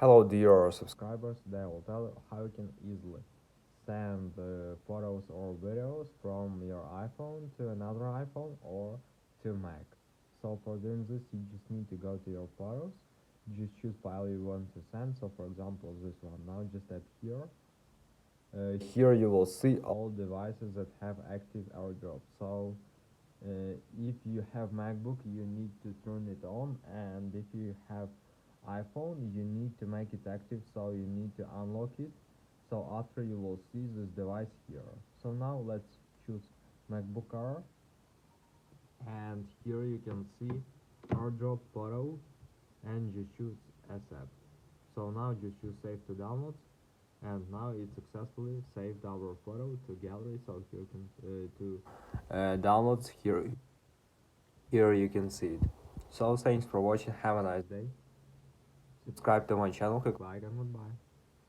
Hello dear subscribers, today I will tell you how you can easily send photos or videos from your iPhone to another iPhone or to Mac. So for doing this you just need to go to your photos, just choose file you want to send, so for example this one. Now just tap here. Here you will see all devices that have active AirDrop. So if you have MacBook you need to turn it on, and if you have iPhone you need to make it active, so you need to unlock it. So after you will see this device here. So now let's choose MacBook Air, and here you can see AirDrop photo and just choose accept. So now just choose save to download, and now it successfully saved our photo to gallery. So here you can to downloads here you can see it. So thanks for watching, have a nice day, subscribe to my channel, click like, and goodbye.